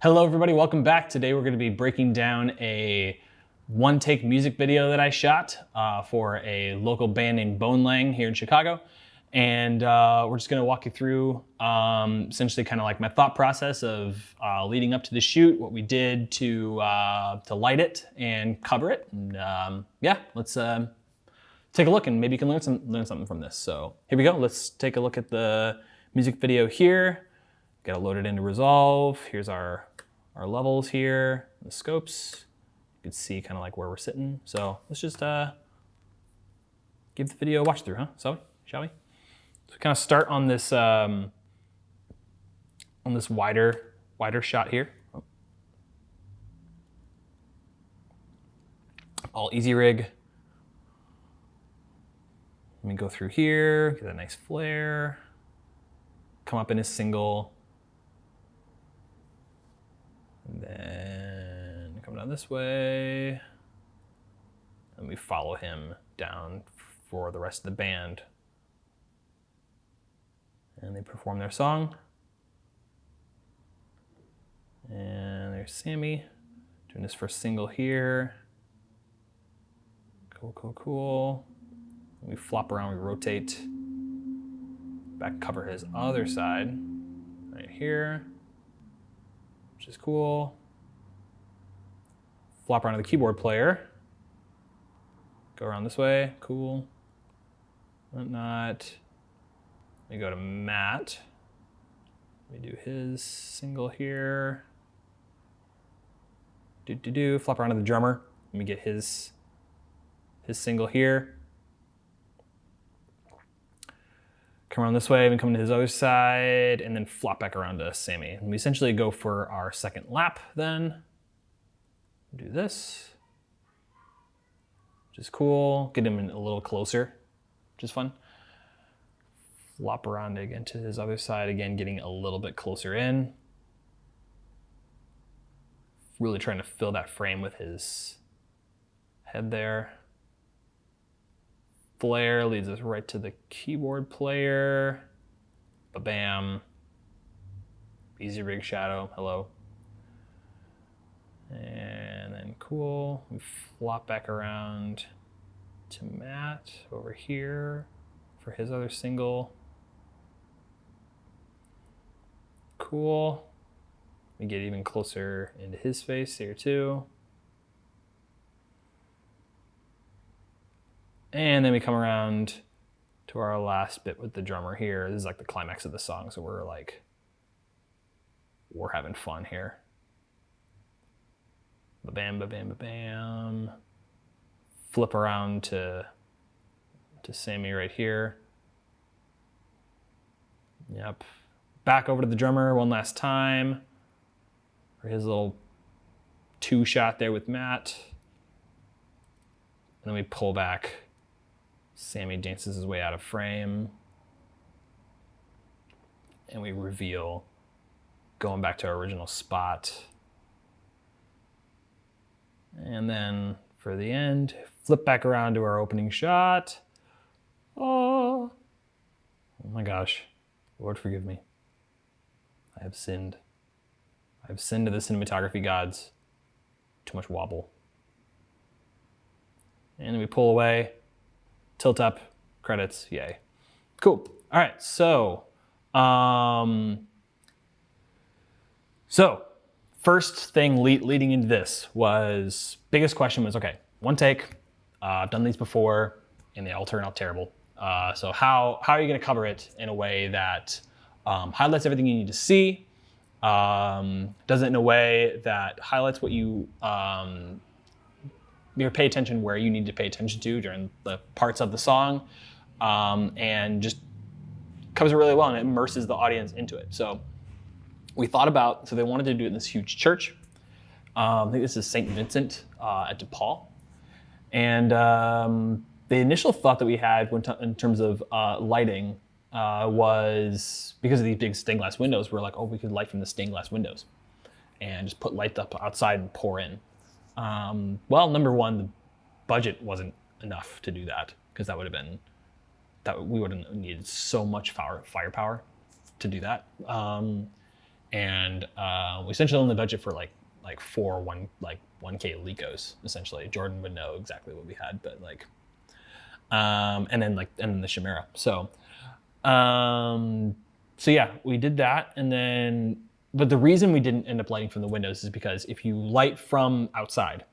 Hello everybody, welcome back. Today we're going to be breaking down a one-take music video that I shot for a local band named Bonelang here in Chicago. And we're just going to walk you through essentially kind of like my thought process of leading up to the shoot, what we did to light it and cover it. And yeah, let's take a look and maybe you can learn something from this. So here we go. Let's take a look at the music video here. Got to load it into Resolve. Here's our levels here, the scopes. You can see kind of like where we're sitting. So let's just give the video a watch through, huh? So, shall we? So kind of start on this wider shot here. All easy rig. Let me go through here, get a nice flare. Come up in a single. And then come down this way. And we follow him down for the rest of the band. And they perform their song. And there's Sammy doing his first single here. Cool, cool, cool. We flop around, we rotate. Back cover his other side right here, which is cool. Flop around to the keyboard player. Go around this way, cool. Whatnot. We go to Matt. We do his single here. Flop around to the drummer. Let me get his single here. Come around this way, and come to his other side, and then flop back around to Sammy. And we essentially go for our second lap then. Do this, which is cool. Get him in a little closer, which is fun. Flop around again to his other side, again, getting a little bit closer in. Really trying to fill that frame with his head there. Flare leads us right to the keyboard player. Ba-bam. Easy rig shadow, hello. And then cool, we flop back around to Matt over here for his other single. Cool. We get even closer into his face here too. And then we come around to our last bit with the drummer here. This is like the climax of the song, so we're having fun here. Ba-bam, ba-bam, ba-bam. Flip around to Sammy right here. Yep. Back over to the drummer one last time for his little two shot there with Matt. And then we pull back. Sammy dances his way out of frame. And we reveal going back to our original spot. And then for the end, flip back around to our opening shot. Oh my gosh. Lord forgive me. I have sinned. I have sinned to the cinematography gods. Too much wobble. And then we pull away. Tilt up, credits, yay. Cool. All right, so first thing leading into this was, biggest question was, okay, one take, I've done these before, and they all turn out terrible. So how are you gonna cover it in a way that highlights everything you need to see, does it in a way that highlights what you pay attention where you need to pay attention to during the parts of the song, and just covers it really well and it immerses the audience into it. So we thought about, so they wanted to do it in this huge church. I think this is St. Vincent at DePaul. And the initial thought that we had in terms of lighting was, because of these big stained glass windows, we're like, oh, we could light from the stained glass windows and just put lights up outside and pour in. Well, number one, the budget wasn't enough to do that, because we would have needed so much firepower to do that. And we essentially owned the budget for like 1K Lecos, essentially. Jordan would know exactly what we had, but like, and then the Chimera. So yeah, we did that, and then, but the reason we didn't end up lighting from the windows is because if you light from outside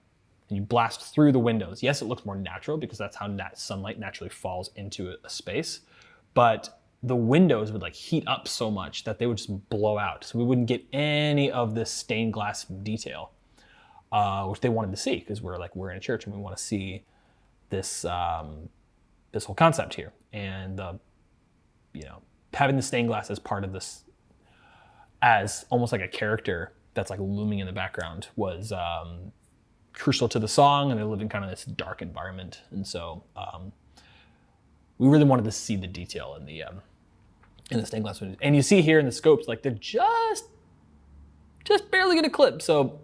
and you blast through the windows, yes, it looks more natural because that's how sunlight naturally falls into a space, but the windows would like heat up so much that they would just blow out. So we wouldn't get any of this stained glass detail, which they wanted to see because we're in a church and we want to see this this whole concept here. And having the stained glass as part of this, as almost like a character that's like looming in the background, was crucial to the song, and they live in kind of this dark environment. And so we really wanted to see the detail in the stained glass windows. And you see here in the scopes, like they're just barely gonna clip. So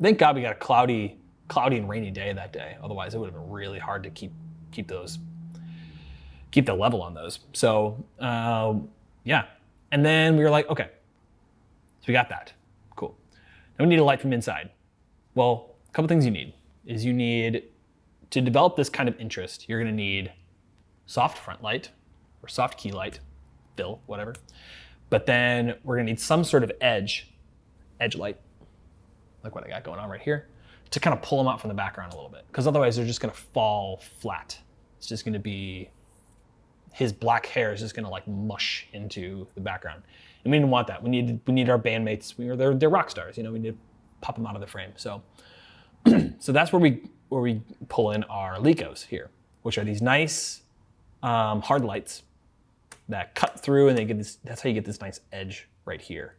thank God we got a cloudy and rainy day that day. Otherwise it would have been really hard to keep the level on those. So yeah. And then we were like, okay, so we got that, cool. Now we need a light from inside. Well, a couple things you need is to develop this kind of interest, you're gonna need soft front light or soft key light, fill, whatever. But then we're gonna need some sort of edge light, like what I got going on right here, to kind of pull them out from the background a little bit. Because otherwise they're just gonna fall flat. It's just gonna be, his black hair is just gonna like mush into the background. And we didn't want that. We need our bandmates, they're rock stars, we need to pop them out of the frame. So so that's where we pull in our Lecos here, which are these nice hard lights that cut through, and that's how you get this nice edge right here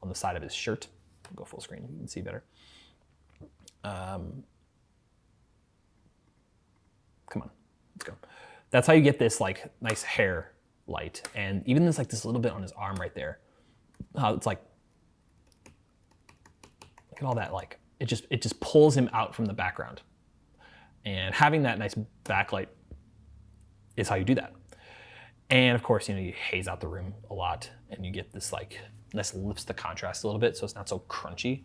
on the side of his shirt. I'll go full screen, you can see better. Come on, let's go. That's how you get this like nice hair light, and even this little bit on his arm right there. It's like, look at all that, like it just pulls him out from the background. And having that nice backlight is how you do that. And of course, you haze out the room a lot, and you get this like nice, lifts the contrast a little bit so it's not so crunchy.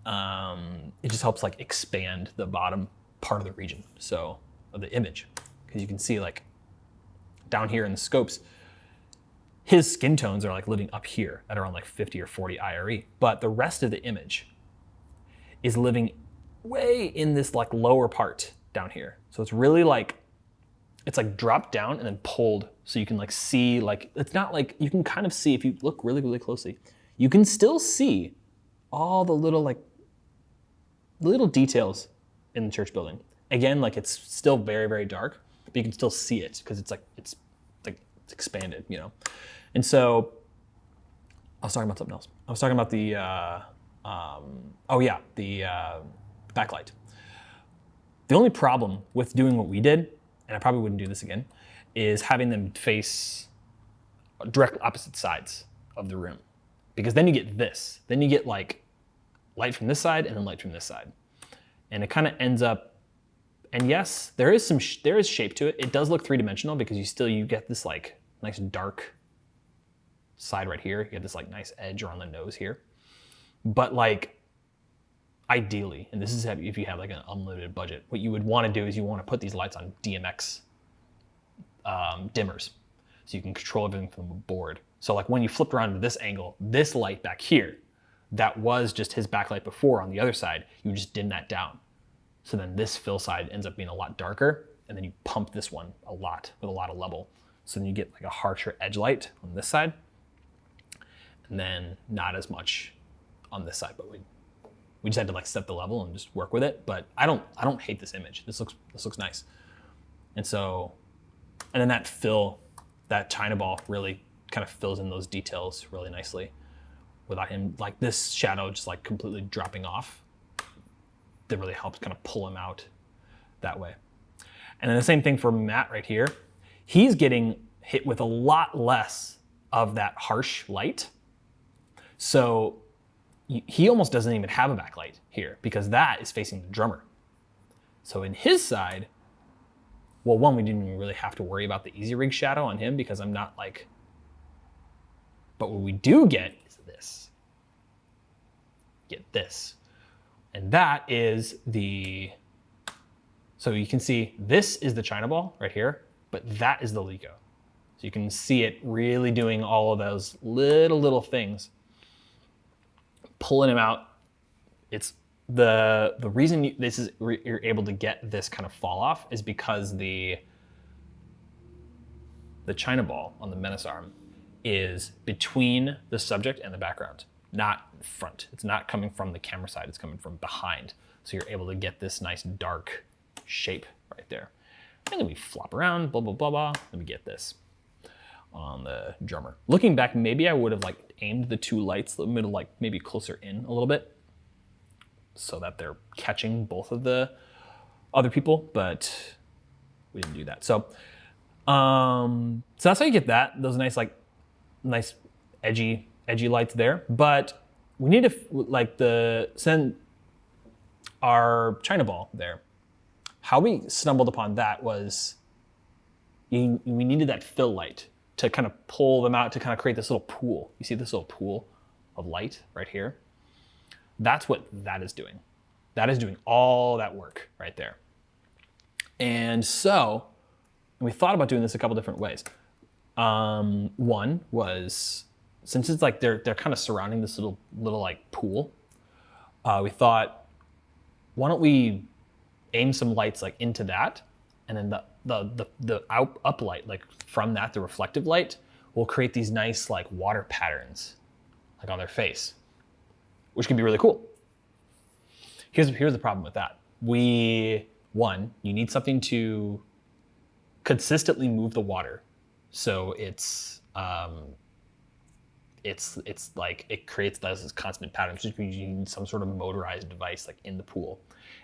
It just helps like expand the bottom part of the region, so of the image, because you can see like down here in the scopes, his skin tones are like living up here at around like 50 or 40 IRE, but the rest of the image is living way in this like lower part down here. So it's really like, it's like dropped down and then pulled, so you can like see, like, it's not like, you can kind of see, if you look really, really closely, you can still see all the little details in the church building. Again, like it's still very, very dark, but you can still see it because it's expanded, And so I was talking about something else. I was talking about the backlight. The only problem with doing what we did, and I probably wouldn't do this again, is having them face direct opposite sides of the room. Because then you get this. Then you get like light from this side and then light from this side. And it kind of ends up, and yes, there is shape to it. It does look three-dimensional because you get this like nice dark side right here. You get this like nice edge around the nose here. But like, ideally, and this is if you have like an unlimited budget, what you would want to do is you want to put these lights on DMX dimmers, so you can control everything from the board. So like when you flipped around to this angle, this light back here, that was just his backlight before on the other side, you just dim that down. So then this fill side ends up being a lot darker, and then you pump this one a lot with a lot of level. So then you get like a harsher edge light on this side, and then not as much on this side, but we just had to like set the level and just work with it. But I don't hate this image. This looks nice. And so, and then that China ball really kind of fills in those details really nicely without him, like this shadow just like completely dropping off. That really helps kind of pull him out that way. And then the same thing for Matt right here. He's getting hit with a lot less of that harsh light. So he almost doesn't even have a backlight here because that is facing the drummer. So in his side, well, one, we didn't even really have to worry about the easy rig shadow on him because I'm not like, but what we do get is this. get this. And that is so you can see this is the China ball right here, but that is the LEGO. So you can see it really doing all of those little things, pulling them out. It's the reason you're able to get this kind of fall off is because the China ball on the menace arm is between the subject and the background, not front. It's not coming from the camera side, it's coming from behind. So you're able to get this nice dark shape right there. And then we flop around, blah, blah, blah, blah, and we get this on the drummer. Looking back, maybe I would have like aimed the two lights a little like maybe closer in a little bit so that they're catching both of the other people, but we didn't do that. So that's how you get that. Those nice edgy lights there. But we need to send our China ball there. How we stumbled upon that was we needed that fill light to kind of pull them out to kind of create this little pool. You see this little pool of light right here? That's what that is doing. That is doing all that work right there. And so we thought about doing this a couple different ways. One was, since it's like they're kind of surrounding this little like pool, we thought, why don't we aim some lights like into that, and then the up light, like from that, the reflective light, will create these nice like water patterns like on their face, which can be really cool. Here's the problem with that. You need something to consistently move the water, so it's like it creates this constant pattern. So you need some sort of motorized device like in the pool,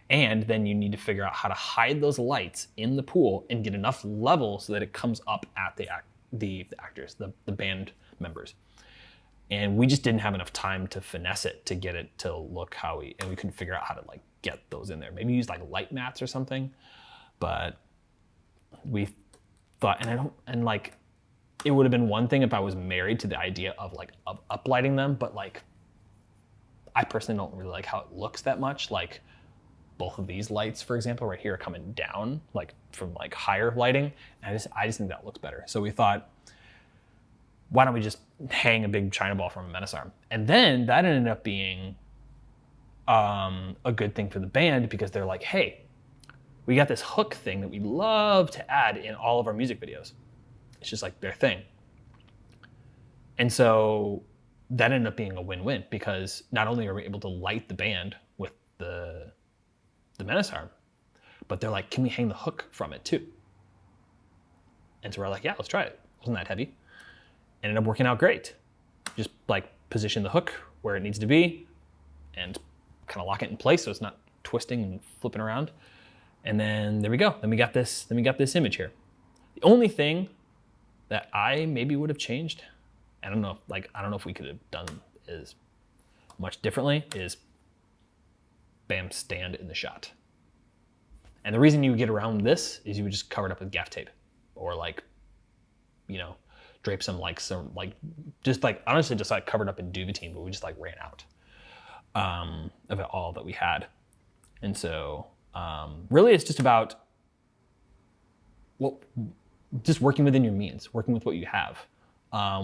and then you need to figure out how to hide those lights in the pool and get enough level so that it comes up at the actors, the band members. And we just didn't have enough time to finesse it to get it to look and we couldn't figure out how to like get those in there. Maybe use like light mats or something, but we thought, it would have been one thing if I was married to the idea of uplighting them, but like I personally don't really like how it looks that much. Like both of these lights, for example, right here are coming down like from like higher lighting, and I just think that looks better. So we thought, why don't we just hang a big China ball from a menace arm? And then that ended up being a good thing for the band, because they're like, hey, we got this hook thing that we love to add in all of our music videos. It's just like their thing. And so that ended up being a win-win, because not only are we able to light the band with the menace arm, but they're like, can we hang the hook from it too? And so we're like, yeah, let's try it. Wasn't that heavy? Ended up working out great. Just like position the hook where it needs to be and kind of lock it in place so it's not twisting and flipping around. And then there we go. Then we got this image here. The only thing that I maybe would have changed, I don't know if we could have done as much differently, is bam, stand in the shot. And the reason you would get around this is you would just cover it up with gaff tape, or drape honestly just like covered up in Duvetine, but we just like ran out of it all that we had. And so really it's just about just working within your means, working with what you have.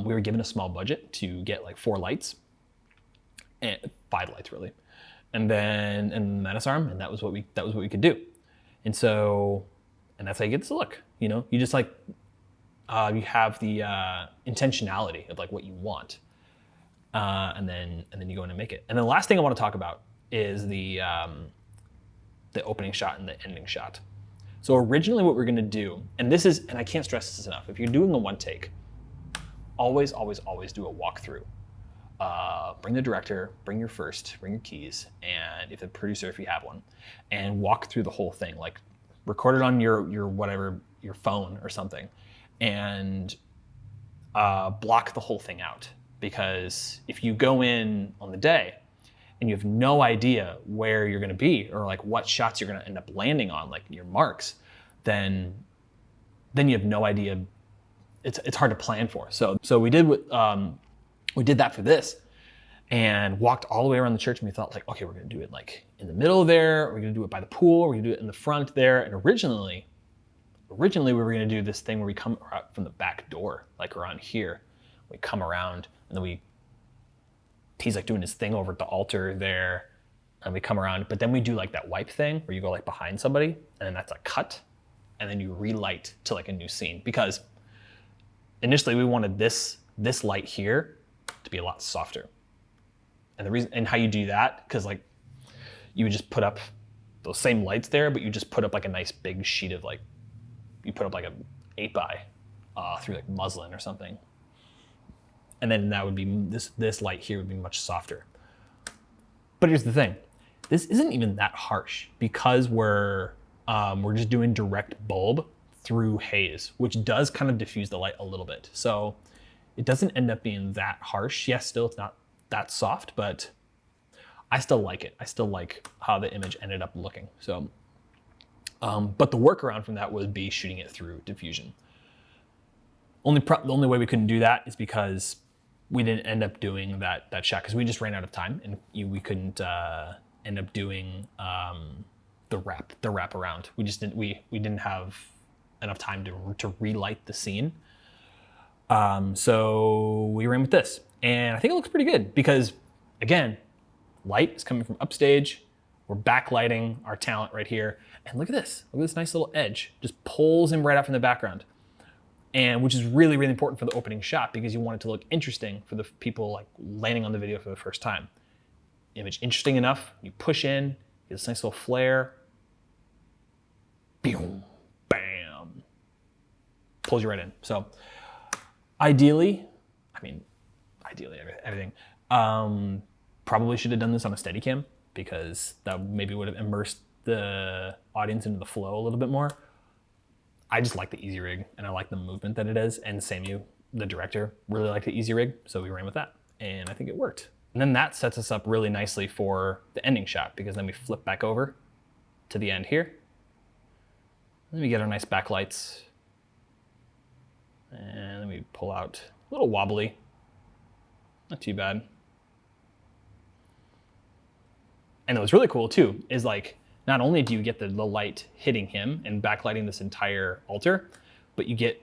We were given a small budget to get like 4 lights, and 5 lights really, and the menace arm, and that was what we could do. And that's how you get this look. You just like you have the intentionality of like what you want, and then you go in and make it. And then the last thing I want to talk about is the opening shot and the ending shot. So originally what we're going to do, and I can't stress this enough, if you're doing a one take, always do a walkthrough. Bring the director, bring your keys, and if the producer, if you have one, and walk through the whole thing. Like record it on your whatever, your phone or something, and block the whole thing out. Because if you go in on the day and you have no idea where you're going to be, or like what shots you're going to end up landing on, like your marks, then you have no idea. It's hard to plan for. So we did that for this, and walked all the way around the church, and we thought like, okay, we're gonna do it like in the middle there, we're gonna do it by the pool, we're gonna do it in the front there. And originally we were gonna do this thing where we come out from the back door, like around here. We come around and then he's like doing his thing over at the altar there, and we come around, but then we do like that wipe thing where you go like behind somebody, and then that's a cut, and then you relight to like a new scene. Because initially we wanted this light here to be a lot softer. And the reason, and how you do that, because like you would just put up those same lights there, but you just put up like a nice big sheet of like, you put up like a 8x through like muslin or something. And then that would be, this light here would be much softer. But here's the thing, this isn't even that harsh because we're just doing direct bulb through haze, which does kind of diffuse the light a little bit. So it doesn't end up being that harsh. Yes, still it's not that soft, but I still like it. I still like how the image ended up looking. So, but the workaround from that would be shooting it through diffusion. The only way we couldn't do that is because we didn't end up doing that shot because we just ran out of time, and we couldn't end up doing the wrap around. We just didn't we didn't have enough time to relight the scene. So we ran with this, and I think it looks pretty good because, again, light is coming from upstage. We're backlighting our talent right here, and look at this nice little edge, just pulls him right out from the background. And which is really, really important for the opening shot because you want it to look interesting for the people like landing on the video for the first time. Image interesting enough, you push in, get this nice little flare, boom, bam, pulls you right in. So ideally, everything, probably should have done this on a Steadicam because that maybe would have immersed the audience into the flow a little bit more. I just like the Easy Rig, and I like the movement that it is, and Samu, the director, really liked the Easy Rig, so we ran with that, and I think it worked. And then that sets us up really nicely for the ending shot, because then we flip back over to the end here. Then we get our nice backlights, and then we pull out a little wobbly, not too bad. And what's really cool too is like, not only do you get the light hitting him and backlighting this entire altar, but you get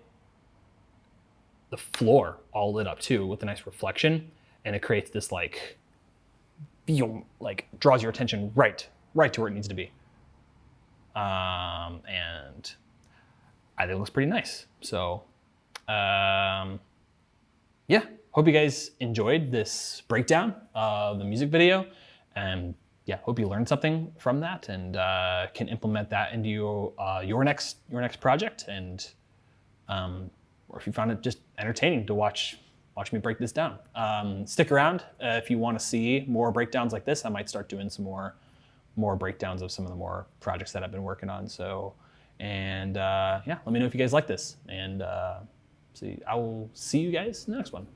the floor all lit up too with a nice reflection, and it creates this like draws your attention right to where it needs to be. And I think it looks pretty nice. So yeah, hope you guys enjoyed this breakdown of the music video, and yeah, hope you learned something from that and can implement that into your next project, and or if you found it just entertaining to watch me break this down. Stick around if you want to see more breakdowns like this. I might start doing some more breakdowns of some of the more projects that I've been working on. So, and yeah, let me know if you guys like this, and I will see you guys in the next one.